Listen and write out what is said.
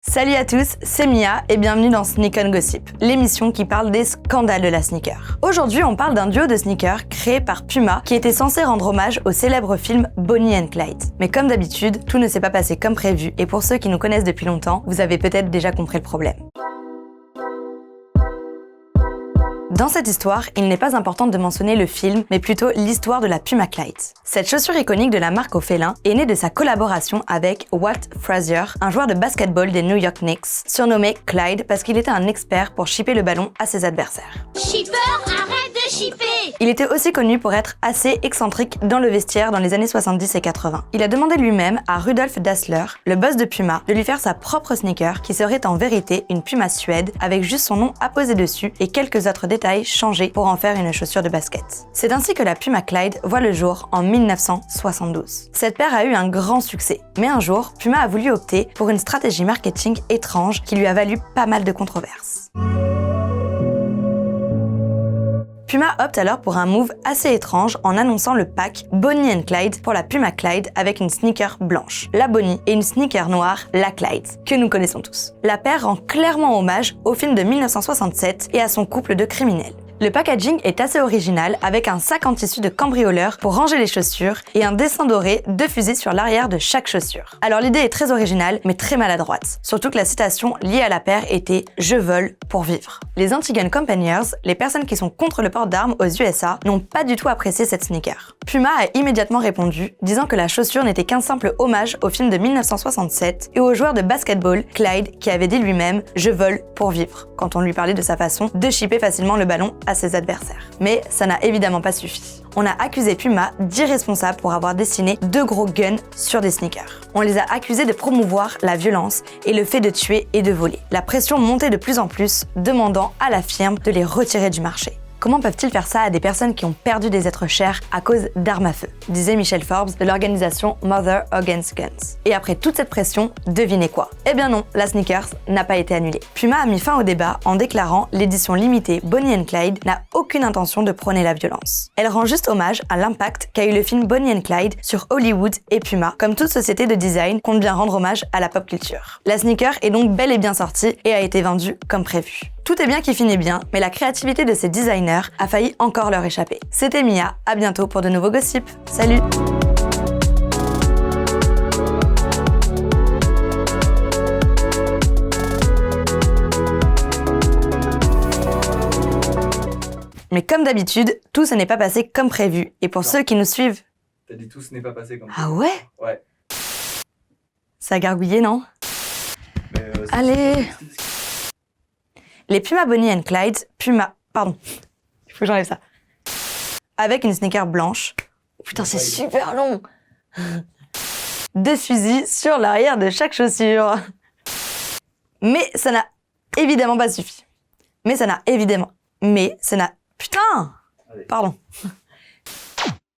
Salut à tous, c'est Mia et bienvenue dans Sneak On Gossip, l'émission qui parle des scandales de la sneaker. Aujourd'hui, on parle d'un duo de sneakers créé par Puma qui était censé rendre hommage au célèbre film Bonnie and Clyde. Mais comme d'habitude, tout ne s'est pas passé comme prévu et pour ceux qui nous connaissent depuis longtemps, vous avez peut-être déjà compris le problème. Dans cette histoire, il n'est pas important de mentionner le film, mais plutôt l'histoire de la Puma Clyde. Cette chaussure iconique de la marque au félin est née de sa collaboration avec Walt Frazier, un joueur de basketball des New York Knicks, surnommé Clyde parce qu'il était un expert pour chipper le ballon à ses adversaires. Shipper, arrête de shipper! Il était aussi connu pour être assez excentrique dans le vestiaire dans les années 70 et 80. Il a demandé lui-même à Rudolf Dassler, le boss de Puma, de lui faire sa propre sneaker qui serait en vérité une Puma Suède avec juste son nom apposé dessus et quelques autres détails changés pour en faire une chaussure de basket. C'est ainsi que la Puma Clyde voit le jour en 1972. Cette paire a eu un grand succès, mais un jour, Puma a voulu opter pour une stratégie marketing étrange qui lui a valu pas mal de controverses. Puma opte alors pour un move assez étrange en annonçant le pack Bonnie and Clyde pour la Puma Clyde avec une sneaker blanche, la Bonnie, et une sneaker noire, la Clyde, que nous connaissons tous. La paire rend clairement hommage au film de 1967 et à son couple de criminels. Le packaging est assez original avec un sac en tissu de cambrioleur pour ranger les chaussures et un dessin doré de fusée sur l'arrière de chaque chaussure. Alors l'idée est très originale mais très maladroite, surtout que la citation liée à la paire était « Je vole pour vivre ». Les anti-gun campaigners, les personnes qui sont contre le port d'armes aux USA, n'ont pas du tout apprécié cette sneaker. Puma a immédiatement répondu, disant que la chaussure n'était qu'un simple hommage au film de 1967 et au joueur de basketball Clyde qui avait dit lui-même « Je vole pour vivre » quand on lui parlait de sa façon de shipper facilement le ballon à ses adversaires. Mais ça n'a évidemment pas suffi. On a accusé Puma d'irresponsable pour avoir dessiné deux gros guns sur des sneakers. On les a accusés de promouvoir la violence et le fait de tuer et de voler. La pression montait de plus en plus, demandant à la firme de les retirer du marché. Comment peuvent-ils faire ça à des personnes qui ont perdu des êtres chers à cause d'armes à feu, disait Michel Forbes de l'organisation Mother Against Guns. Et après toute cette pression, devinez quoi? Eh bien non, la sneakers n'a pas été annulée. Puma a mis fin au débat en déclarant l'édition limitée Bonnie and Clyde n'a aucune intention de prôner la violence. Elle rend juste hommage à l'impact qu'a eu le film Bonnie and Clyde sur Hollywood et Puma, comme toute société de design compte bien rendre hommage à la pop culture. La sneaker est donc bel et bien sortie et a été vendue comme prévu. Tout est bien qui finit bien, mais la créativité de ces designers a failli encore leur échapper. C'était Mia, à bientôt pour de nouveaux gossips. Salut! Mais comme d'habitude, tout ce n'est pas passé comme prévu. Et pour ceux qui nous suivent... T'as dit tout ce n'est pas passé comme ça. Ah ouais? Ouais. Ça a gargouillé, non? Mais Allez! Les Puma Bonnie and Clyde, pardon, il faut que j'enlève ça. Avec une sneaker blanche. Putain, c'est super long! Deux fusils sur l'arrière de chaque chaussure. Mais ça n'a évidemment pas suffi. Putain! Allez. Pardon.